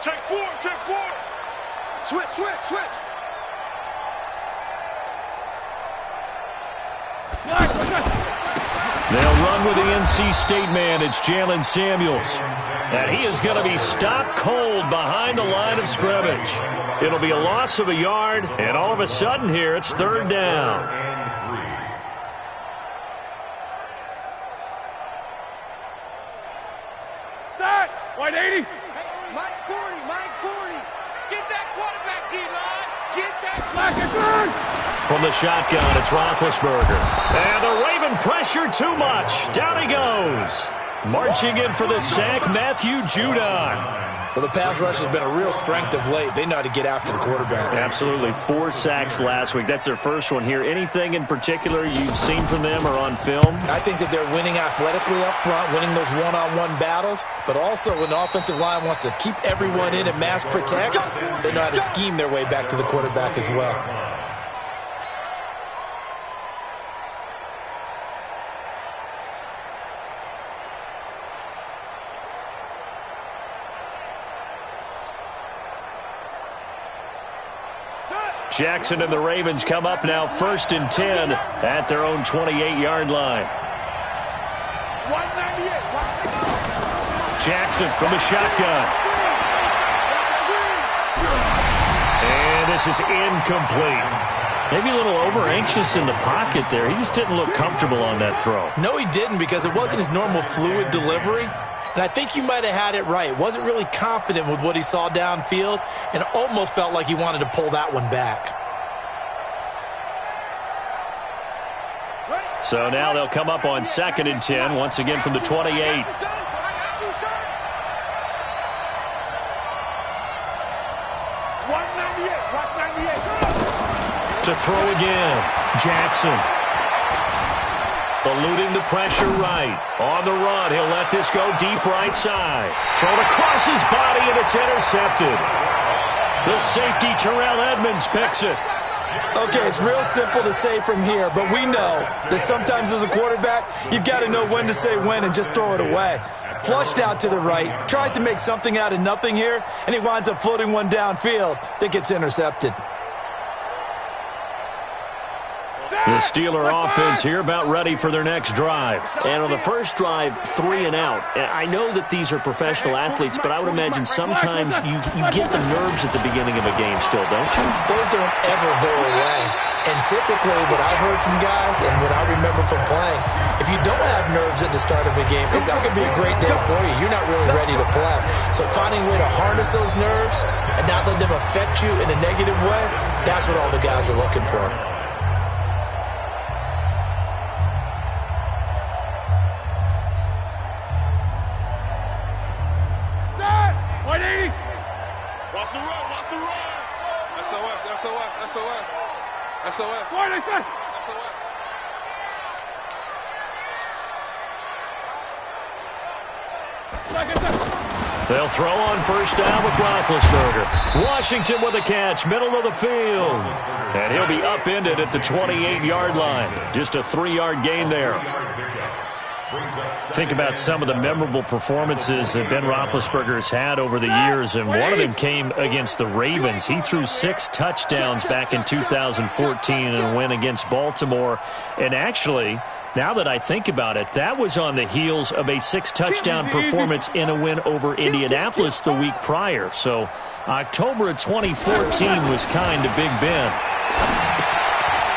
Check four. Switch. They'll run with the NC State man. It's Jalen Samuels. And he is going to be stopped cold behind the line of scrimmage. It'll be a loss of a yard, and all of a sudden here, it's third down. Start! White 80. Mike 40. Get that quarterback, D-line. Get that flag. From the shotgun, it's Roethlisberger. And the Raven pressure too much. Down he goes. Marching in for the sack, Matthew Judon. Well, the pass rush has been a real strength of late. They know how to get after the quarterback. Absolutely. 4 sacks last week. That's their first one here. Anything in particular you've seen from them or on film? I think that they're winning athletically up front, winning those one-on-one battles, but also when the offensive line wants to keep everyone in and mass protect, they know how to scheme their way back to the quarterback as well. Jackson and the Ravens come up now 1st and 10 at their own 28-yard line. Jackson from the shotgun. And this is incomplete. Maybe a little over-anxious in the pocket there. He just didn't look comfortable on that throw. No, he didn't, because it wasn't his normal fluid delivery. And I think you might have had it right. Wasn't really confident with what he saw downfield and almost felt like he wanted to pull that one back. So now they'll come up on 2nd and 10, once again from the 28. To throw again, Jackson. Eluding the pressure right. On the run, he'll let this go deep right side. Thrown across his body, and it's intercepted. The safety, Terrell Edmonds, picks it. Okay, it's real simple to say from here, but we know that sometimes as a quarterback, you've got to know when to say when and just throw it away. Flushed out to the right, tries to make something out of nothing here, and he winds up floating one downfield that gets intercepted. The Steeler offense here about ready for their next drive. And on the first drive, 3 and out. I know that these are professional athletes, but I would imagine sometimes you get the nerves at the beginning of a game still, don't you? Those don't ever go away. And typically what I've heard from guys and what I remember from playing, if you don't have nerves at the start of a game, it's not going to be a great day for you. You're not really ready to play. So finding a way to harness those nerves and not let them affect you in a negative way, that's what all the guys are looking for. They'll throw on first down with Roethlisberger. Washington with a catch, middle of the field. And he'll be upended at the 28-yard line. Just a 3-yard gain there. Think about some of the memorable performances that Ben Roethlisberger has had over the years, and one of them came against the Ravens. He threw 6 touchdowns back in 2014 in a win against Baltimore. And actually, now that I think about it, that was on the heels of a 6-touchdown performance in a win over Indianapolis the week prior. So October of 2014 was kind to Big Ben.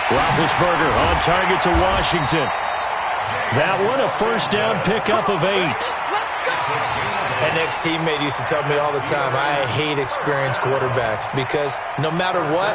Roethlisberger on target to Washington. That one, a first down pickup of 8. An ex-teammate used to tell me all the time, I hate experienced quarterbacks because no matter what,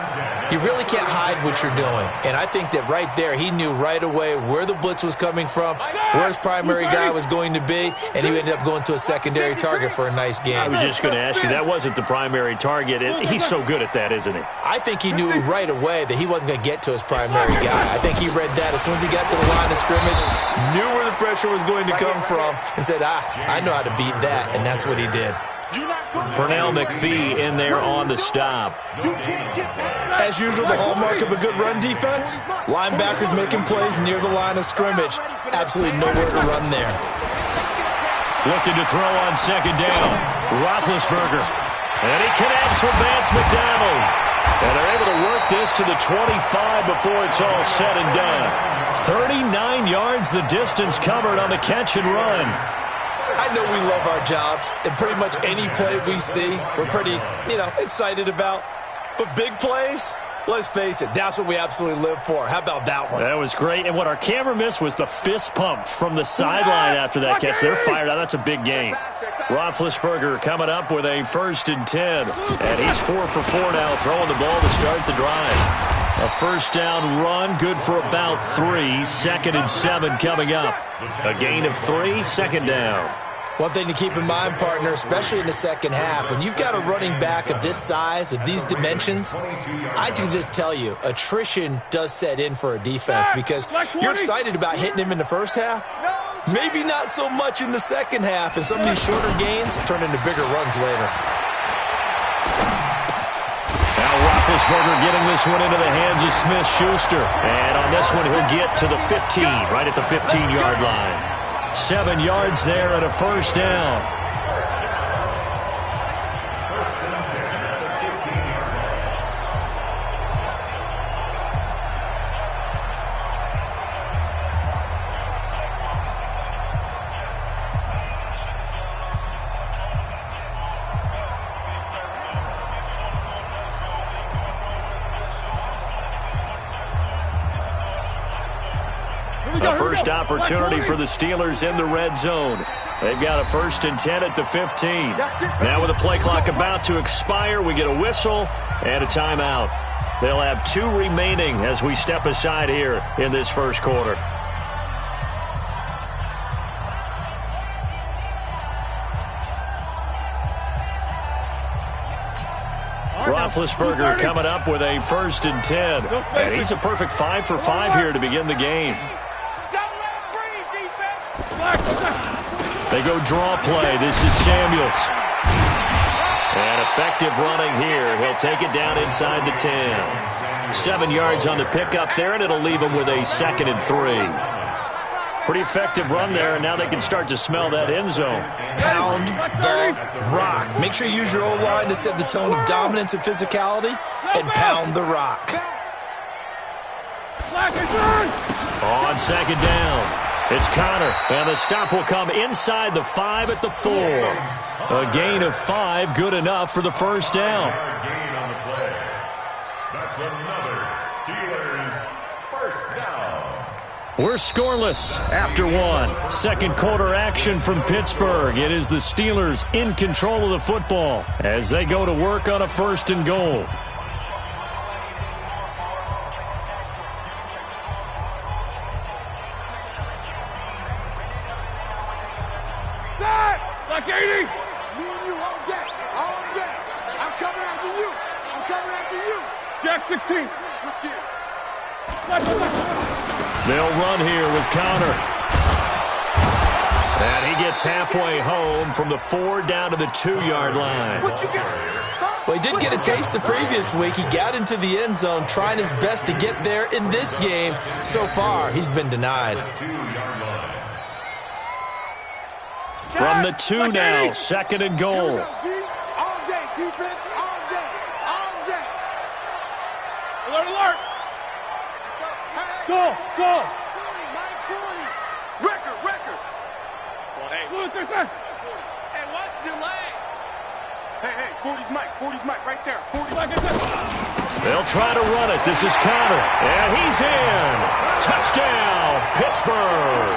you really can't hide what you're doing. And I think that right there, he knew right away where the blitz was coming from, where his primary guy was going to be, and he ended up going to a secondary target for a nice game. I was just going to ask you, that wasn't the primary target. He's so good at that, isn't he? I think he knew right away that he wasn't going to get to his primary guy. I think he read that as soon as he got to the line of scrimmage, knew where the pressure was going to come from, and said, I know how to beat that. And that's what he did. Pernell McPhee in there on the stop. As usual, the hallmark of a good run defense, linebackers making plays near the line of scrimmage. Absolutely nowhere to run there. Looking to throw on second down. Roethlisberger. And he connects with Vance McDonald. And they're able to work this to the 25 before it's all said and done. 39 yards the distance covered on the catch and run. I know we love our jobs, and pretty much any play we see, we're pretty, excited about. But big plays, let's face it, that's what we absolutely live for. How about that one? That was great. And what our camera missed was the fist pump from the sideline after that catch. They're fired out. That's a big game. Roethlisberger coming up with a 1st and 10. And he's 4 for 4 now, throwing the ball to start the drive. A first down run, good for about 3. 2nd and 7 coming up. A gain of 3, 2nd down. One thing to keep in mind, partner, especially in the second half, when you've got a running back of this size, of these dimensions, I can just tell you, attrition does set in for a defense because you're excited about hitting him in the first half. Maybe not so much in the second half, and some of these shorter gains turn into bigger runs later. Now Roethlisberger getting this one into the hands of Smith-Schuster. And on this one, he'll get to the 15, right at the 15-yard line. 7 yards there and a first down. A first opportunity for the Steelers in the red zone. They've got a 1st and 10 at the 15. Now with the play clock about to expire, we get a whistle and a timeout. They'll have 2 remaining as we step aside here in this first quarter. Roethlisberger coming up with a 1st and 10. And he's a perfect 5 for 5 here to begin the game. They go draw play. This is Samuels. And effective running here. He'll take it down inside the 10. 7 yards on the pickup there, and it'll leave him with a 2nd and 3. Pretty effective run there, and now they can start to smell that end zone. Pound the rock. Make sure you use your O-line to set the tone of dominance and physicality, and pound the rock. On 2nd down. It's Connor, and the stop will come inside the 5 at the 4. A gain of 5, good enough for the first down. That's another Steelers first down. We're scoreless after 1. Second quarter action from Pittsburgh. It is the Steelers in control of the football as they go to work on a 1st and goal. Like 80. Me and you all day. All day. I'm coming after you. I'm coming after you. Jack 16. Switch gears. They'll run here with Connor. And he gets halfway home from the 4 down to the 2-yard line. What you got? Well, he did get a taste the previous week. He got into the end zone trying his best to get there in this game. So far, he's been denied. From the 2 now, 2nd and goal. All day, defense, all day, all day. Alert, alert. Let's go. Hey, Go, go. 40, Mike 40. Record. Well, hey. Look, there's that. Hey, watch the leg. Hey, 40's Mike right there. 40's Mike. They'll try to run it. This is Connor. And he's in. Touchdown, Pittsburgh.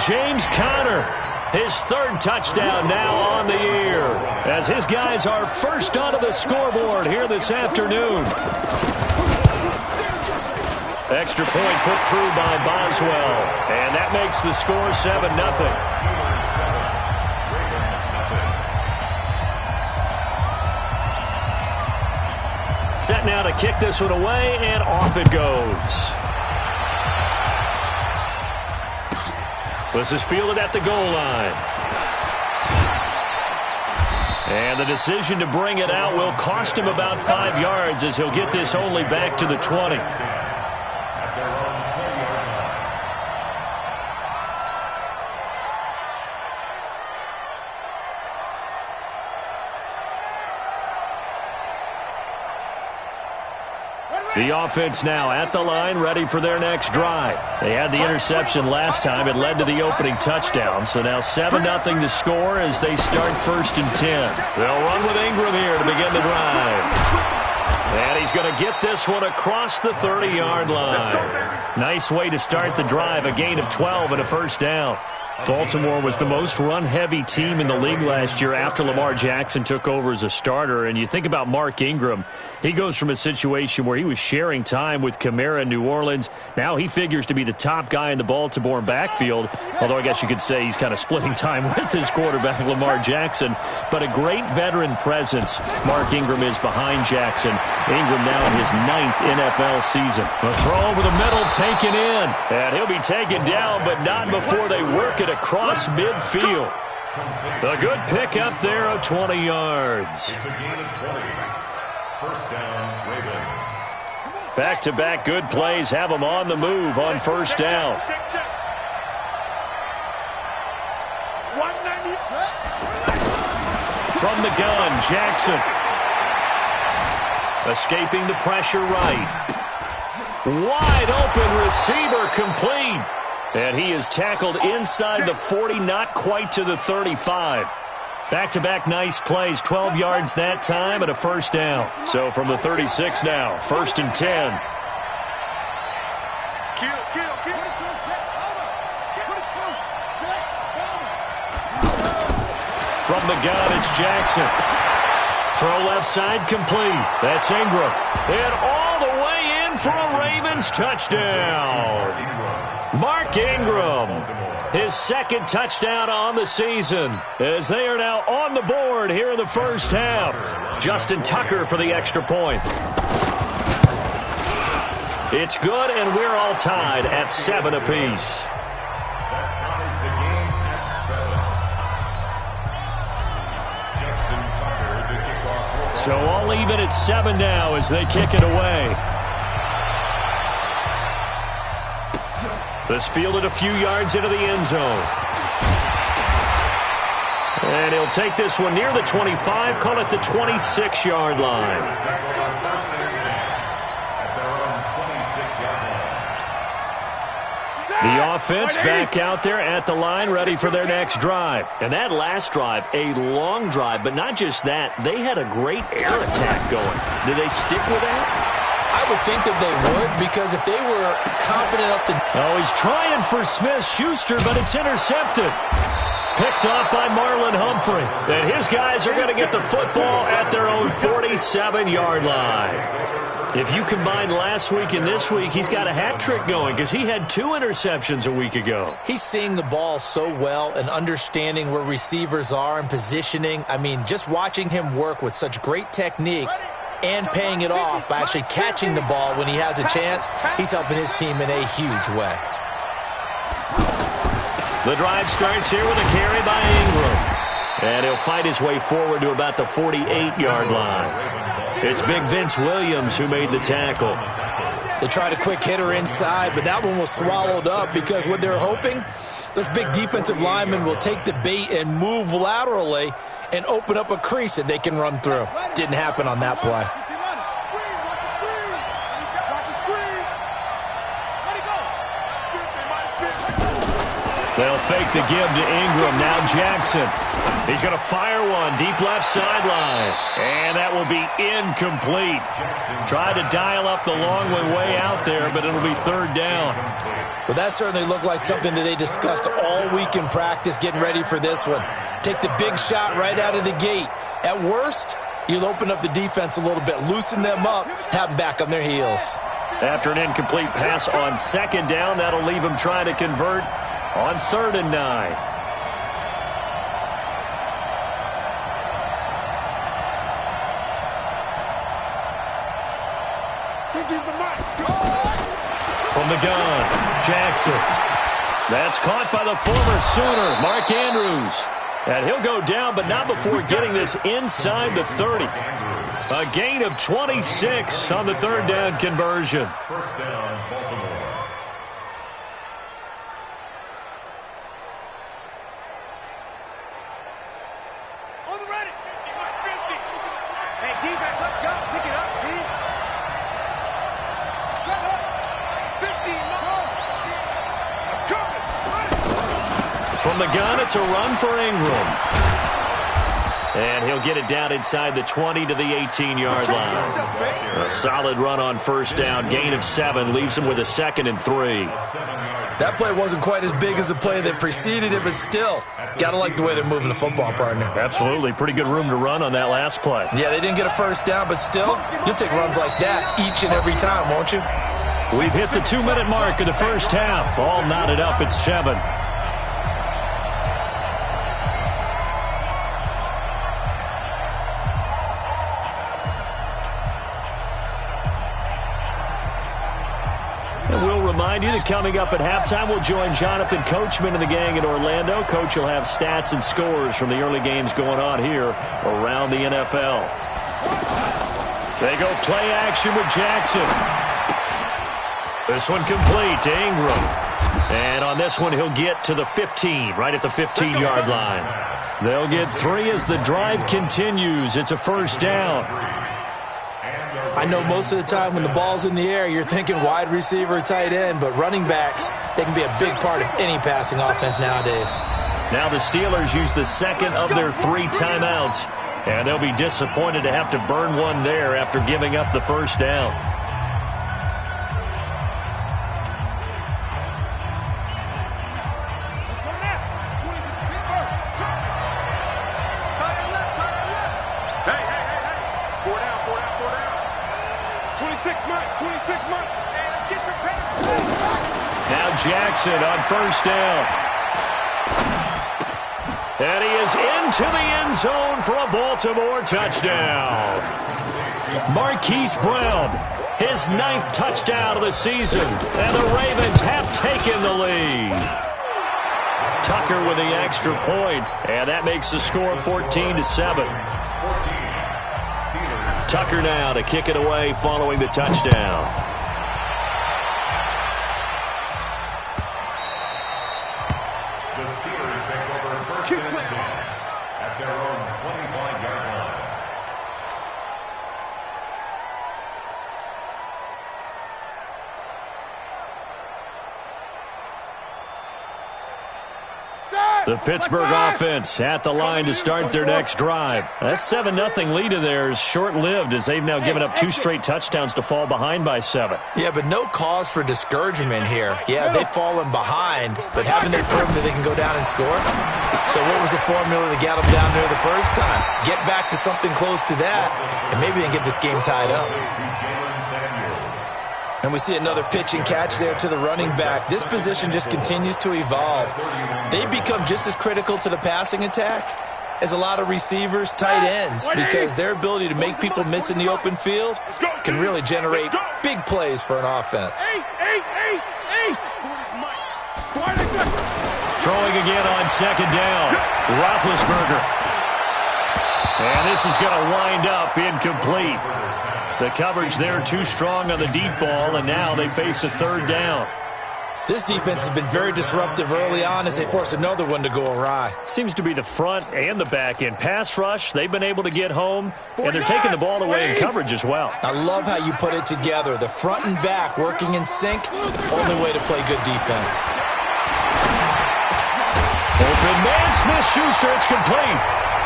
James Conner. His 3rd touchdown now on the year as his guys are first onto the scoreboard here this afternoon. Extra point put through by Boswell, and that makes the score 7-0. Set now to kick this one away, and off it goes. This is fielded at the goal line. And the decision to bring it out will cost him about 5 yards as he'll get this only back to the 20. The offense now at the line, ready for their next drive. They had the interception last time. It led to the opening touchdown. So now 7-0 to score as they start 1st and 10. They'll run with Ingram here to begin the drive. And he's going to get this one across the 30-yard line. Nice way to start the drive, a gain of 12 and a 1st down. Baltimore was the most run-heavy team in the league last year after Lamar Jackson took over as a starter. And you think about Mark Ingram, he goes from a situation where he was sharing time with Kamara in New Orleans. Now he figures to be the top guy in the Baltimore backfield, although I guess you could say he's kind of splitting time with his quarterback, Lamar Jackson. But a great veteran presence Mark Ingram is behind Jackson. Ingram now in his 9th NFL season. The throw over the middle taken in. And he'll be taken down, but not before they work it across midfield. A good pick up there of 20 yards. It's a gain of 20. 1st down, Ravens. Back-to-back good plays have them on the move on 1st down. From the gun, Jackson. Escaping the pressure right. Wide open receiver complete. And he is tackled inside the 40, not quite to the 35. Back-to-back nice plays, 12 yards that time and a 1st down. So from the 36 now, 1st and 10. From the gun, it's Jackson. Throw left side complete. That's Ingram. And all the way in for a Ravens touchdown. Mark Ingram, his 2nd touchdown on the season, as they are now on the board here in the 1st half. Justin Tucker for the extra point. It's good, and we're all tied at 7 apiece. That ties the game at 7. Justin Tucker, the kickoff. So all even at 7 now as they kick it away. This fielded a few yards into the end zone. And he'll take this one near the 25, call it the 26-yard line. The offense back out there at the line, ready for their next drive. And that last drive, a long drive, but not just that. They had a great air attack going. Did they stick with that? I would think that they would, because if they were confident enough to... Oh, he's trying for Smith-Schuster, but it's intercepted. Picked off by Marlon Humphrey. And his guys are going to get the football at their own 47-yard line. If you combine last week and this week, he's got a hat trick going because he had 2 interceptions a week ago. He's seeing the ball so well and understanding where receivers are and positioning. I mean, just watching him work with such great technique and paying it off by actually catching the ball when he has a chance, he's helping his team in a huge way. The drive starts here with a carry by Ingram. And he'll fight his way forward to about the 48-yard line. It's Big Vince Williams who made the tackle. They tried a quick hitter inside, but that one was swallowed up because what they're hoping, this big defensive lineman will take the bait and move laterally and open up a crease that they can run through. Didn't happen on that play. They'll fake the give to Ingram. Now Jackson. He's going to fire one deep left sideline. And that will be incomplete. Tried to dial up the long one way out there, but it'll be 3rd down. Well, that certainly looked like something that they discussed all week in practice, getting ready for this one. Take the big shot right out of the gate. At worst, you'll open up the defense a little bit, loosen them up, have them back on their heels. After an incomplete pass on 2nd down, that'll leave him trying to convert on 3rd and 9. From the gun, Jackson. That's caught by the former Sooner, Mark Andrews. And he'll go down, but not before getting this inside the 30. A gain of 26 on the 3rd down conversion. 1st down, Baltimore. On the ready. 50. Hey, defense, let's go. Pick it up, From the gun, it's a run for Ingram. And he'll get it down inside the 20 to the 18-yard line. A solid run on first down. Gain of 7 leaves him with a 2nd and 3. That play wasn't quite as big as the play that preceded it, but still, got to like the way they're moving the football, partner. Absolutely. Pretty good room to run on that last play. Yeah, they didn't get a first down, but still, you'll take runs like that each and every time, won't you? We've hit the 2-minute mark of the first half. All knotted up at 7. And we'll remind you that coming up at halftime, we'll join Jonathan Coachman and the gang in Orlando. Coach will have stats and scores from the early games going on here around the NFL. They go play action with Jackson. This one complete to Ingram. And on this one, he'll get to the 15, right at the 15-yard line. They'll get 3 as the drive continues. It's a first down. I know most of the time when the ball's in the air, you're thinking wide receiver, tight end, but running backs, they can be a big part of any passing offense nowadays. Now the Steelers use the second of their 3 timeouts, and they'll be disappointed to have to burn one there after giving up the first down. Jackson on first down. And he is into the end zone for a Baltimore touchdown. Marquise Brown, his 9th touchdown of the season, and the Ravens have taken the lead. Tucker with the extra point, and that makes the score 14-7. Tucker now to kick it away following the touchdown. At their own 25-yard line. The Pittsburgh offense at the line to start their next drive. That 7-0 lead of theirs short-lived as they've now given up 2 straight touchdowns to fall behind by 7. Yeah, but no cause for discouragement here. Yeah, they've fallen behind, but haven't they proven that they can go down and score? So what was the formula that got them down there the first time? Get back to something close to that, and maybe they can get this game tied up. And we see another pitch and catch there to the running back. This position just continues to evolve. They become just as critical to the passing attack as a lot of receivers, tight ends, because their ability to make people miss in the open field can really generate big plays for an offense. Throwing again on second down. Roethlisberger. And this is going to wind up incomplete. The coverage there too strong on the deep ball, and now they face a third down. This defense has been very disruptive early on as they force another one to go awry. Seems to be the front and the back end. Pass rush, they've been able to get home, and they're taking the ball away in coverage as well. I love how you put it together. The front and back working in sync, only way to play good defense. Open man, Smith-Schuster, it's complete.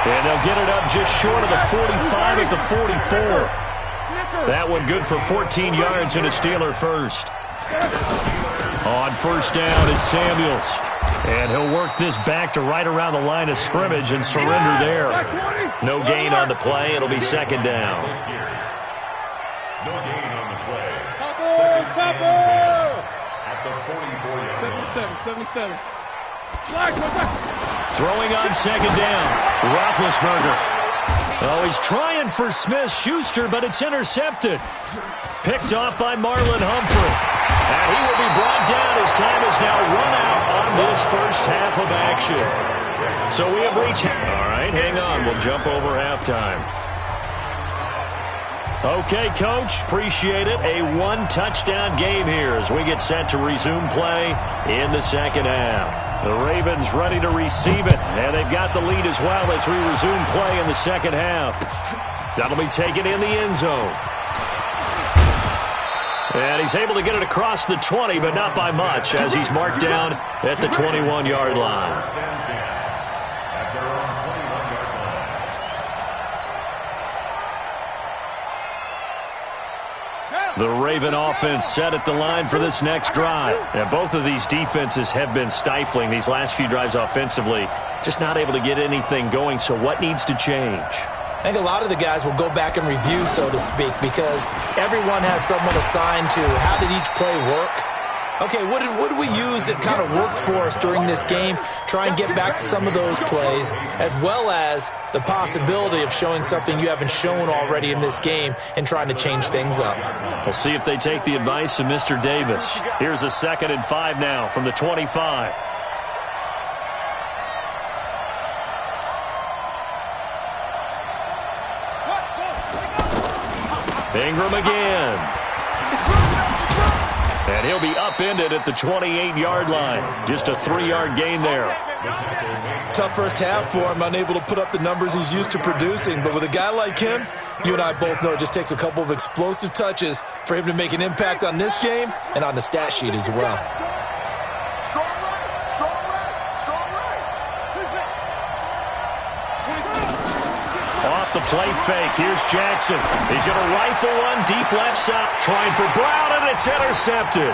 And they'll get it up just short of the 45 at the 44. That one good for 14 yards and a Steeler first. On first down, it's Samuels. And he'll work this back to right around the line of scrimmage and surrender there. No gain on the play. It'll be second down. No gain on the play. Second and 10 at the 44-yard line. 77. Throwing on second down. Roethlisberger. Oh, he's trying for Smith-Schuster, but it's intercepted. Picked off by Marlon Humphrey. And he will be brought down as time is now run out on this first half of action. So we have reached... All right, hang on. We'll jump over halftime. Okay, Coach, appreciate it. A 1-touchdown game here as we get set to resume play in the second half. The Ravens ready to receive it, and they've got the lead as well as we resume play in the second half. That'll be taken in the end zone. And he's able to get it across the 20, but not by much, as he's marked down at the 21-yard line. The Raven offense set at the line for this next drive. And both of these defenses have been stifling these last few drives offensively, just not able to get anything going. So what needs to change? I think a lot of the guys will go back and review, so to speak, because everyone has someone assigned to how did each play work. Okay, what did we use that kind of worked for us during this game? Try and get back to some of those plays, as well as the possibility of showing something you haven't shown already in this game and trying to change things up. We'll see if they take the advice of Mr. Davis. Here's a 2nd and 5 now from the 25. Ingram again. And he'll be upended at the 28-yard line. Just a 3-yard gain there. Tough first half for him, unable to put up the numbers he's used to producing. But with a guy like him, you and I both know it just takes a couple of explosive touches for him to make an impact on this game and on the stat sheet as well. Off the play fake, here's Jackson. He's going to rifle one deep left side, trying for Brown, and it's intercepted.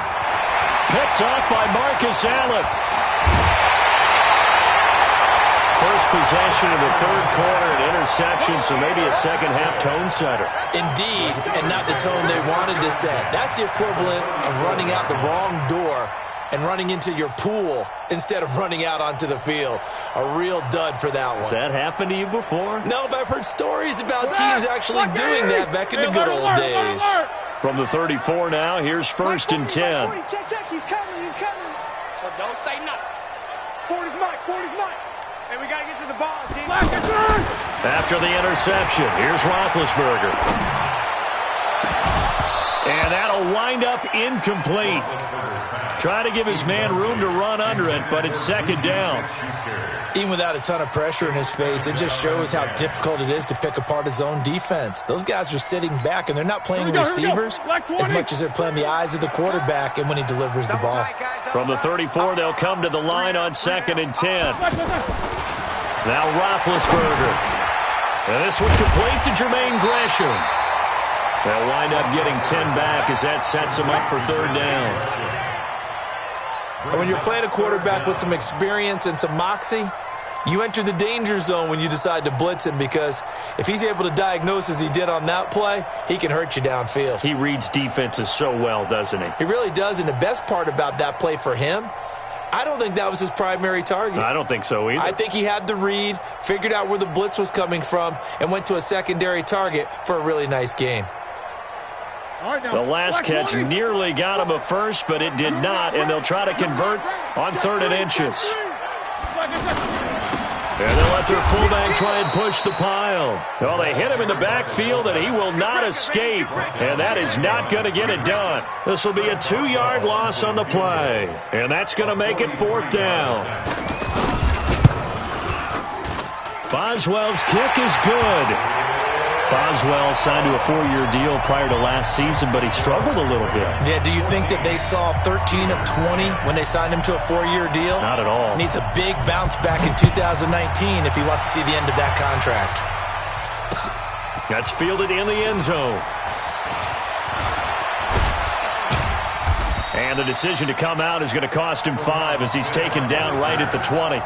Picked off by Marcus Allen. First possession of the 3rd quarter, an interception, so maybe a second-half tone setter. Indeed, and not the tone they wanted to set. That's the equivalent of running out the wrong door and running into your pool instead of running out onto the field. A real dud for that one. Has that happened to you before? No, but I've heard stories about teams actually doing that back in the good old days. From the 34 now, here's 1st and 10. Check, he's coming. So don't say nothing. 40's Mike. And we got to get to the ball, team. After the interception, here's Roethlisberger. And that'll wind up incomplete. Trying to give his man room to run under it, but it's 2nd down. Even without a ton of pressure in his face, it just shows how difficult it is to pick apart his own defense. Those guys are sitting back, and they're not playing receivers as much as they're playing the eyes of the quarterback and when he delivers the ball. From the 34, they'll come to the line on 2nd and 10. Now Roethlisberger. And this one complete to Jermaine Gresham. They'll wind up getting 10 back as that sets them up for 3rd down. And when you're playing a quarterback with some experience and some moxie, you enter the danger zone when you decide to blitz him, because if he's able to diagnose as he did on that play, he can hurt you downfield. He reads defenses so well, doesn't he? He really does, and the best part about that play for him, I don't think that was his primary target. I don't think so either. I think he had the read, figured out where the blitz was coming from, and went to a secondary target for a really nice gain. The last catch nearly got him a first, but it did not, and they'll try to convert on 3rd and inches. And they'll let their fullback try and push the pile. Well, they hit him in the backfield, and he will not escape, and that is not going to get it done. This will be a 2-yard loss on the play, and that's going to make it 4th down. Boswell's kick is good. Boswell signed to a 4-year deal prior to last season, but he struggled a little bit. Yeah, do you think that they saw 13 of 20 when they signed him to a 4-year deal? Not at all. Needs a big bounce back in 2019 if he wants to see the end of that contract. That's fielded in the end zone. And the decision to come out is going to cost him 5 as he's taken down right at the 20.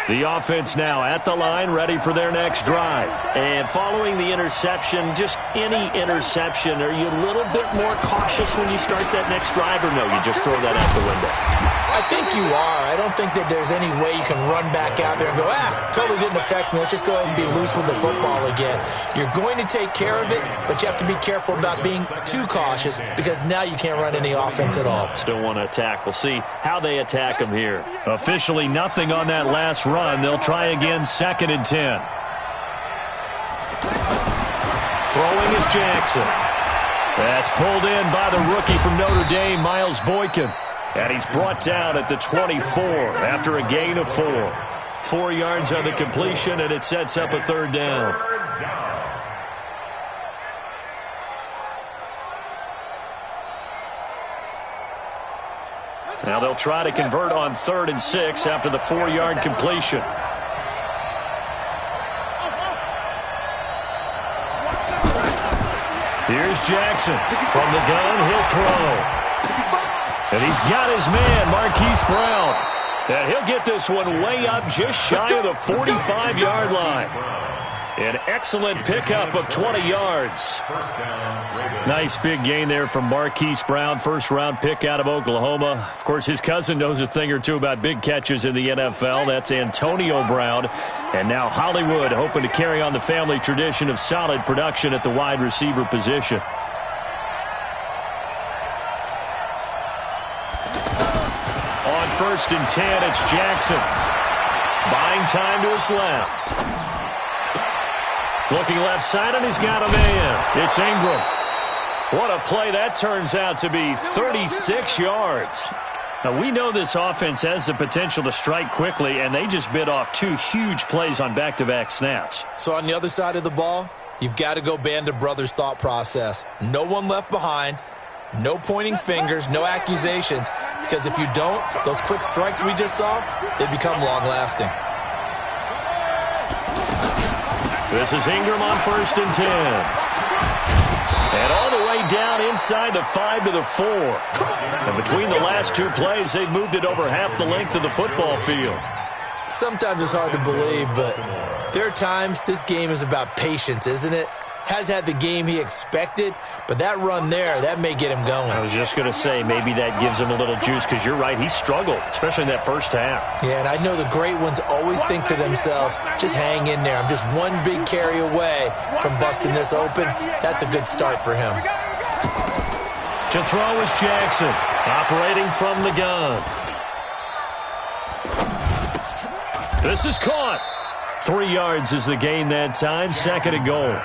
The offense now at the line, ready for their next drive. And following the interception, just any interception, are you a little bit more cautious when you start that next drive, or no, you just throw that out the window? I think you are. I don't think that there's any way you can run back out there and go, totally didn't affect me. Let's just go ahead and be loose with the football again. You're going to take care of it, but you have to be careful about being too cautious, because now you can't run any offense at all. Still want to attack. We'll see how they attack them here. Officially nothing on that last run. They'll try again, 2nd and 10. Throwing is Jackson. That's pulled in by the rookie from Notre Dame, Miles Boykin. And he's brought down at the 24 after a gain of 4. 4 yards on the completion, and it sets up a third down. Now they'll try to convert on 3rd and 6 after the 4-yard completion. Here's Jackson. From the gun, he'll throw. And he's got his man, Marquise Brown. And he'll get this one way up just shy of the 45-yard line. An excellent pickup of 20 yards. Nice big gain there from Marquise Brown, first-round pick out of Oklahoma. Of course, his cousin knows a thing or two about big catches in the NFL. That's Antonio Brown. And now Hollywood hoping to carry on the family tradition of solid production at the wide receiver position. On 1st and 10, it's Jackson. Buying time to his left. Looking left side, and he's got a man. It's Ingram. What a play that turns out to be, 36 yards. Now, we know this offense has the potential to strike quickly, and they just bit off 2 huge plays on back-to-back snaps. So on the other side of the ball, you've got to go Band of Brothers thought process. No one left behind, no pointing fingers, no accusations, because if you don't, those quick strikes we just saw, they become long-lasting. This is Ingram on 1st and 10. And all the way down inside the 5 to the 4. And between the last 2 plays, they've moved it over half the length of the football field. Sometimes it's hard to believe, but there are times this game is about patience, isn't it? Has had the game he expected, but that run there, that may get him going. I was just going to say, maybe that gives him a little juice, because you're right, he struggled, especially in that first half. Yeah, and I know the great ones always think to themselves, just hang in there. I'm just one big carry away from busting this open. That's a good start for him. To throw is Jackson, operating from the gun. This is caught. 3 yards is the gain that time, 2nd and goal.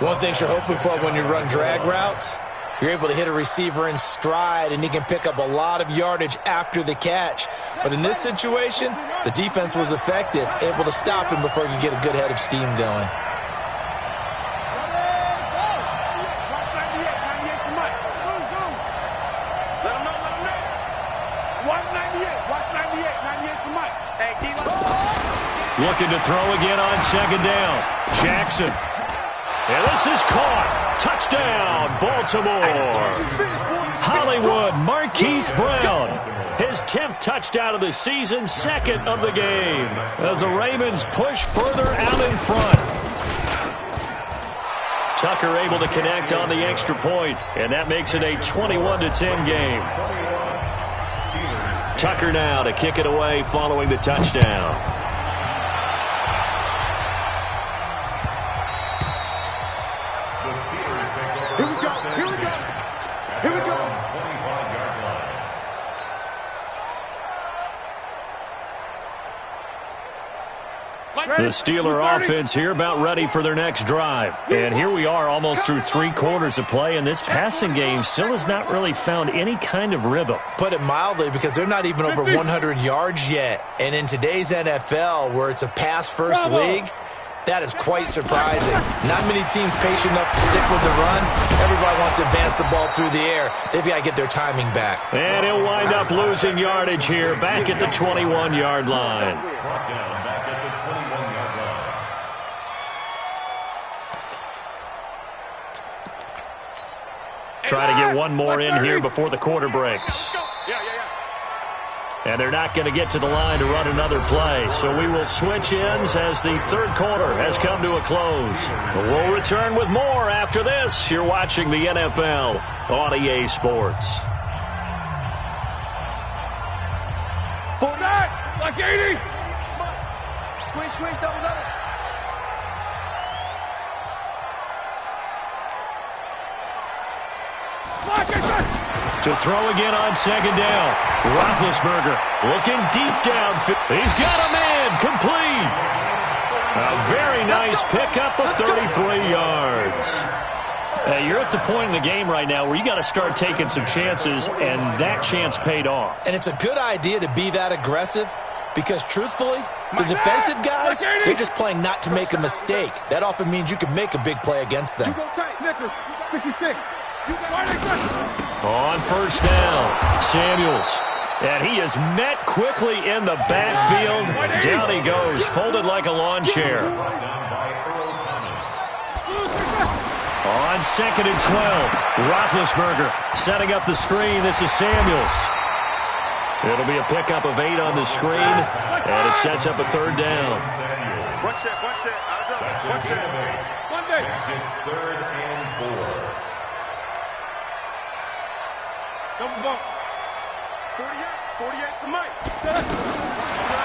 One thing you're hoping for when you run drag routes, you're able to hit a receiver in stride, and he can pick up a lot of yardage after the catch. But in this situation, the defense was effective, able to stop him before he could get a good head of steam going. Looking to throw again on 2nd down. Jackson. And this is caught. Touchdown, Baltimore. Hollywood, Marquise Brown. His 10th touchdown of the season, 2nd of the game. As the Ravens push further out in front. Tucker able to connect on the extra point, and that makes it a 21-10 game. Tucker now to kick it away following the touchdown. The Steeler offense here about ready for their next drive. And here we are almost through 3 quarters of play, and this passing game still has not really found any kind of rhythm. Put it mildly, because they're not even over 100 yards yet. And in today's NFL, where it's a pass-first league, that is quite surprising. Not many teams patient enough to stick with the run. Everybody wants to advance the ball through the air. They've got to get their timing back. And he'll wind up losing yardage here, back at the 21-yard line. Try to get one more in here before the quarter breaks. And they're not going to get to the line to run another play. So we will switch ends as the 3rd quarter has come to a close. We'll return with more after this. You're watching the NFL on EA Sports. Like 80. Squeeze, double. To throw again on 2nd down. Roethlisberger looking deep downfield. He's got a man, complete. A very nice pickup of 33 yards. You're at the point in the game right now where you got to start taking some chances, and that chance paid off. And it's a good idea to be that aggressive because, truthfully, the defensive guys, they're just playing not to make a mistake. That often means you can make a big play against them. On first down, Samuels. And he is met quickly in the backfield. Down he goes, folded like a lawn chair. On 2nd and 12, Roethlisberger setting up the screen. This is Samuels. It'll be a pickup of 8 on the screen, and it sets up a 3rd down. One set. Monday. 3rd and 4. Double bump. 48 to Mike.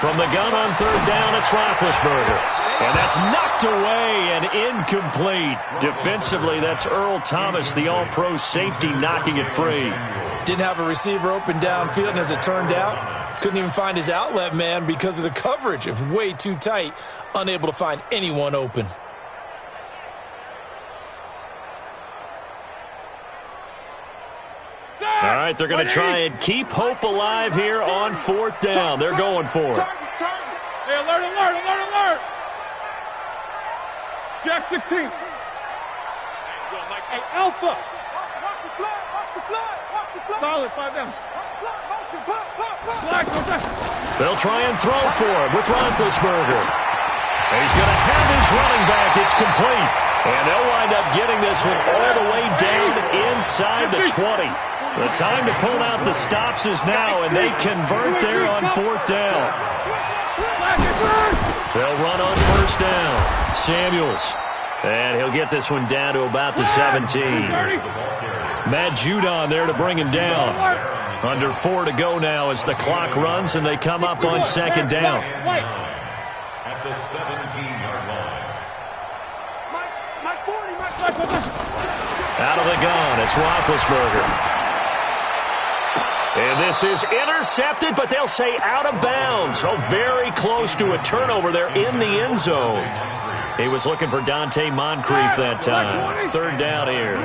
From the gun on 3rd down, it's Roethlisberger. And that's knocked away and incomplete. Defensively, that's Earl Thomas, the all-pro safety, knocking it free. Didn't have a receiver open downfield, and as it turned out, couldn't even find his outlet man because of the coverage. It was way too tight, unable to find anyone open. All right, they're going to try and keep hope alive here on 4th down. They're going for it. Hey, alert. Jack 16. Hey, Alpha. Watch the flood. Solid, 5 down. They'll try and throw for him with Roethlisberger. He's going to have his running back. It's complete. And they'll wind up getting this one all the way down inside the 20. The time to pull out the stops is now, and they convert there on 4th down. They'll run on 1st down. Samuels. And he'll get this one down to about the 17. Matt Judon there to bring him down. Under 4 to go now as the clock runs, and they come up on 2nd down. At the 17-yard line. Out of the gun, it's Roethlisberger. And this is intercepted, but they'll say out of bounds. Oh, very close to a turnover there in the end zone. He was looking for Dante Moncrief that time. 3rd down here.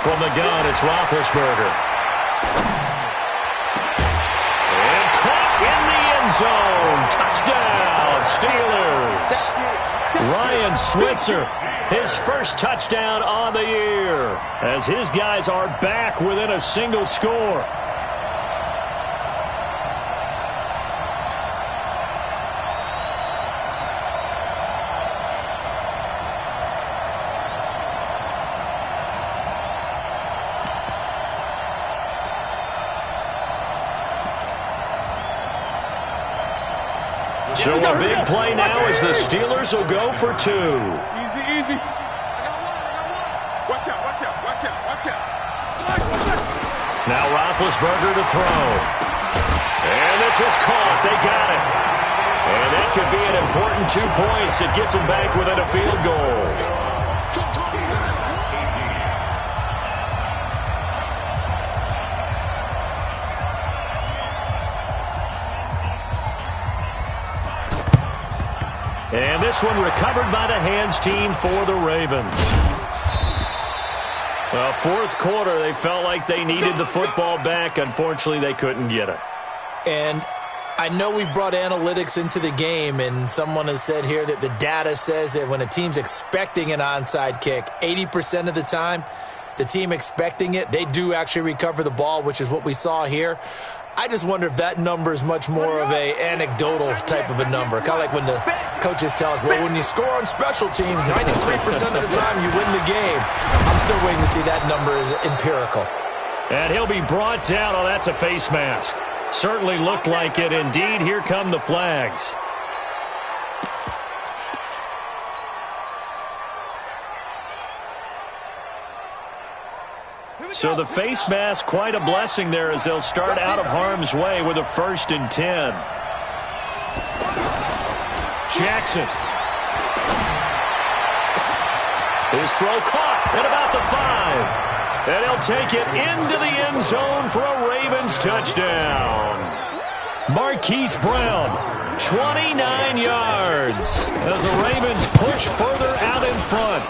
From the gun, it's Roethlisberger. And caught in the end zone. Touchdown, Steelers. Ryan Switzer, his first touchdown on the year, as his guys are back within a single score. So a big play now as the Steelers will go for 2. Easy. Watch out. Now Roethlisberger to throw. And this is caught. They got it. And that could be an important 2 points. It gets them back within a field goal. And this one recovered by the hands team for the Ravens. Well, 4th quarter, they felt like they needed the football back. Unfortunately, they couldn't get it. And I know we brought analytics into the game, and someone has said here that the data says that when a team's expecting an onside kick, 80% of the time, the team expecting it, they do actually recover the ball, which is what we saw here. I just wonder if that number is much more of a anecdotal type of a number. Kind of like when the coaches tell us, well, when you score on special teams, 93% of the time you win the game. I'm still waiting to see that number is empirical. And he'll be brought down. Oh, that's a face mask. Certainly looked like it. Indeed, here come the flags. So the face mask, quite a blessing there as they'll start out of harm's way with a 1st and 10. Jackson. His throw caught at about the 5. And he'll take it into the end zone for a Ravens touchdown. Marquise Brown, 29 yards as the Ravens push further out in front.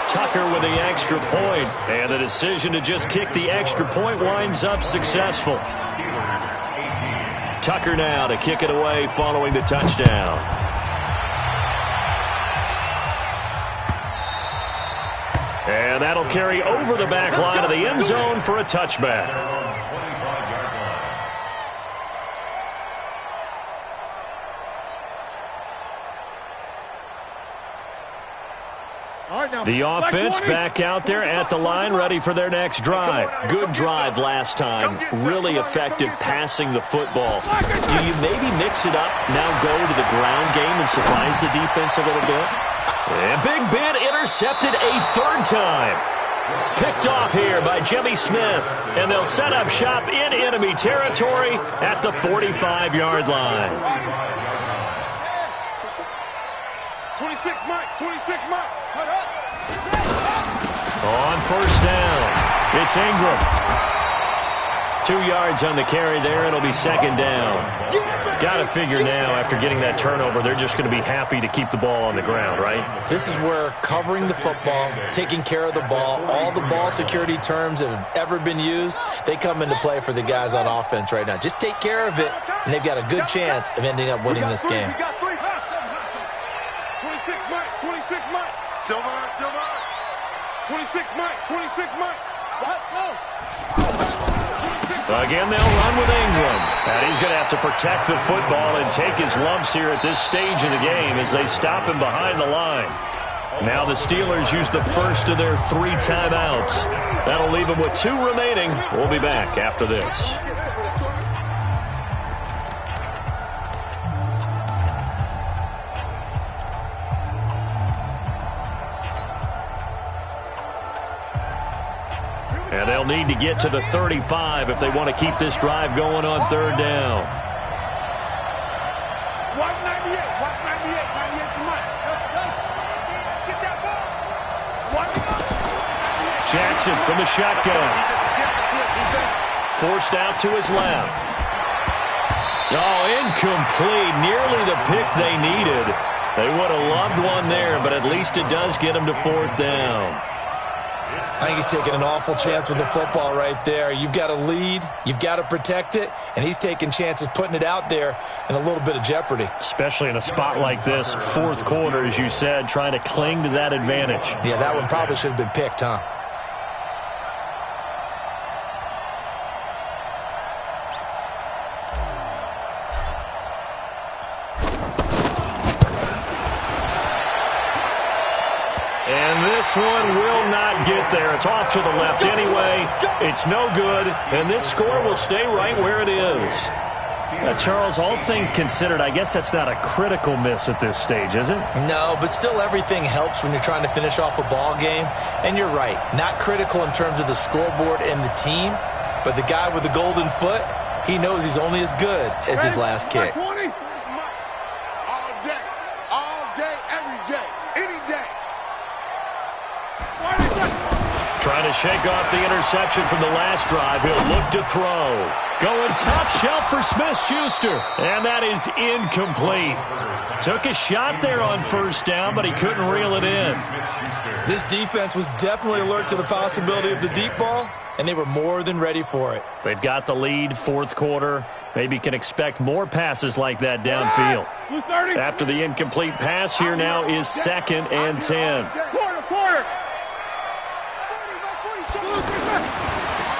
Tucker with the extra point, and the decision to just kick the extra point winds up successful. Tucker now to kick it away following the touchdown. And that'll carry over the back line of the end zone for a touchback. The offense back out there at the line, ready for their next drive. Good drive last time. Really effective passing the football. Do you maybe mix it up, now go to the ground game and surprise the defense a little bit? And Big Ben intercepted a third time. Picked off here by Jimmy Smith. And they'll set up shop in enemy territory at the 45-yard line. 26 Mike, 26 Mike. On first down, it's Ingram. 2 yards on the carry there. It'll be second down. Got to figure now, after getting that turnover, they're just going to be happy to keep the ball on the ground, right? This is where covering the football, taking care of the ball, all the ball security terms that have ever been used, they come into play for the guys on offense right now. Just take care of it, and they've got a good chance of ending up winning this game. 26 Mike, 26 Mike. Silver. 26 Mike, 26 Mike. Again, they'll run with Ingram. And he's going to have to protect the football and take his lumps here at this stage in the game as they stop him behind the line. Now the Steelers use the first of their 3 timeouts. That'll leave them with 2 remaining. We'll be back after this. And they'll need to get to the 35 if they want to keep this drive going on third down. Watch 98. Watch 98. 98 to Mike. Get that ball. Jackson from the shotgun. Forced out to his left. Oh, incomplete. Nearly the pick they needed. They would have loved one there, but at least it does get them to fourth down. I think he's taking an awful chance with the football right there. You've got to lead, you've got to protect it, and he's taking chances putting it out there in a little bit of jeopardy. Especially in a spot like this, fourth quarter, as you said, trying to cling to that advantage. Yeah, that one probably should have been picked, huh? And this one will not get there. It's off to the left anyway. It's no good, and this score will stay right where it is. Charles, all things considered, I guess that's not a critical miss at this stage, is it? No, but still everything helps when you're trying to finish off a ball game. And you're right, not critical in terms of the scoreboard and the team, but the guy with the golden foot, he knows he's only as good as his last kick. All day, every day, any day. Trying to shake off the interception from the last drive. He'll look to throw. Going top shelf for Smith-Schuster. And that is incomplete. Took a shot there on first down, but he couldn't reel it in. This defense was definitely alert to the possibility of the deep ball, and they were more than ready for it. They've got the lead, fourth quarter. Maybe can expect more passes like that downfield. After the incomplete pass, here now is 2nd and 10. Quarter.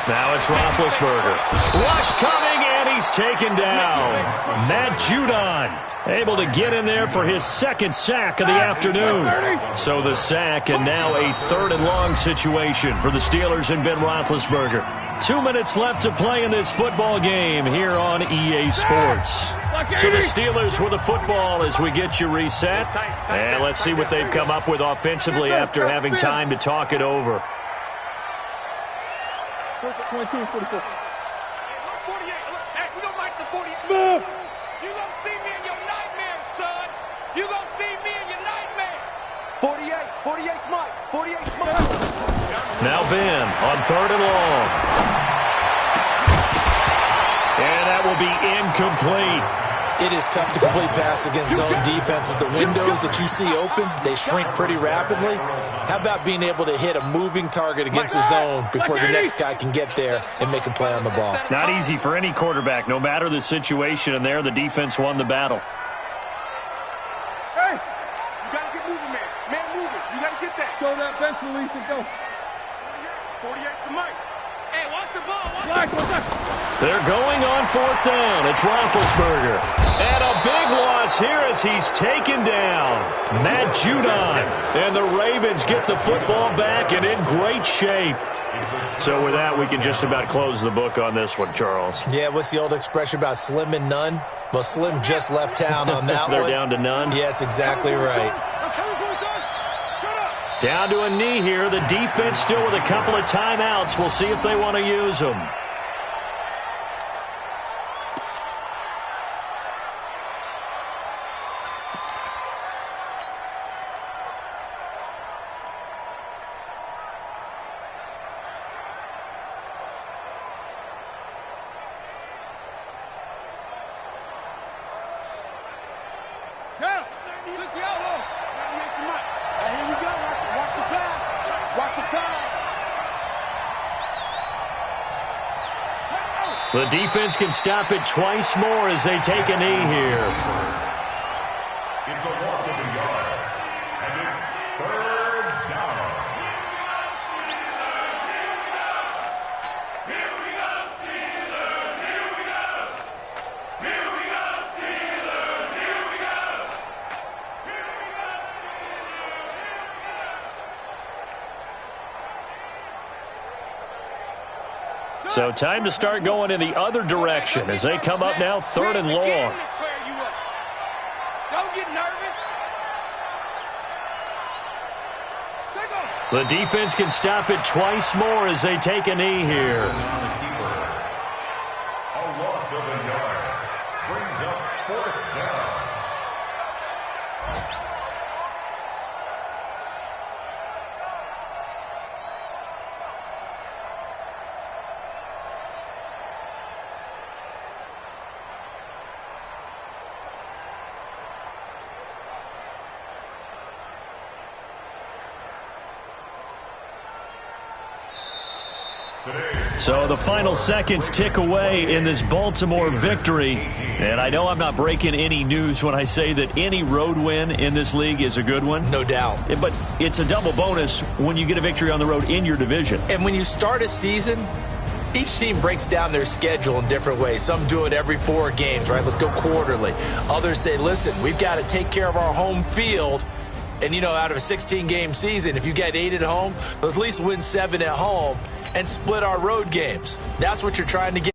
Now it's Roethlisberger. Rush coming, and he's taken down. Matt Judon able to get in there for his 2nd sack of the afternoon. So the sack, and now a 3rd and long situation for the Steelers and Ben Roethlisberger. 2 minutes left to play in this football game here on EA Sports. So the Steelers with the football as we get you reset. And let's see what they've come up with offensively after having time to talk it over. 22, 44. 48. Hey, we gonna make the 40. Smith! You gonna see me in your nightmares, son. You gonna see me in your nightmares. 48 Mike. 48 Mike. Now Ben on 3rd and long. And that will be incomplete. It is tough to complete pass against zone defenses. The windows that you see open, they shrink pretty rapidly. How about being able to hit a moving target against a zone before the next guy can get there and make a play on the ball? Not easy for any quarterback, no matter the situation, and there the defense won the battle. Hey, you got to get moving, man. Man moving. You got to get that. Show that bench release and go. 48 to Mike. Hey, watch the ball. They're going on fourth down. It's Roethlisberger. And a big loss here as he's taken down. Matt Judon. And the Ravens get the football back and in great shape. So with that, we can just about close the book on this one, Charles. Yeah, what's the old expression about slim and none? Well, Slim just left town on that one. They're down to none? Yes, exactly right. Down to a knee here. The defense still with a couple of timeouts. We'll see if they want to use them. The defense can stop it twice more as they take a knee here. It's a loss of a yard, and it's third down. Here we go, Steelers! Here we go! Here we go, Steelers! Here we go! Here we go, Steelers! So time to start going in the other direction as they come up now 3rd and long. Don't get nervous. The defense can stop it twice more as they take a knee here. A loss of a yard brings up 4th down. So the final seconds tick away in this Baltimore victory. And I know I'm not breaking any news when I say that any road win in this league is a good one. No doubt. But it's a double bonus when you get a victory on the road in your division. And when you start a season, each team breaks down their schedule in different ways. Some do it every 4 games, right? Let's go quarterly. Others say, listen, we've got to take care of our home field. And, you know, out of a 16-game season, if you get 8 at home, let's at least win 7 at home and split our road games. That's what you're trying to get.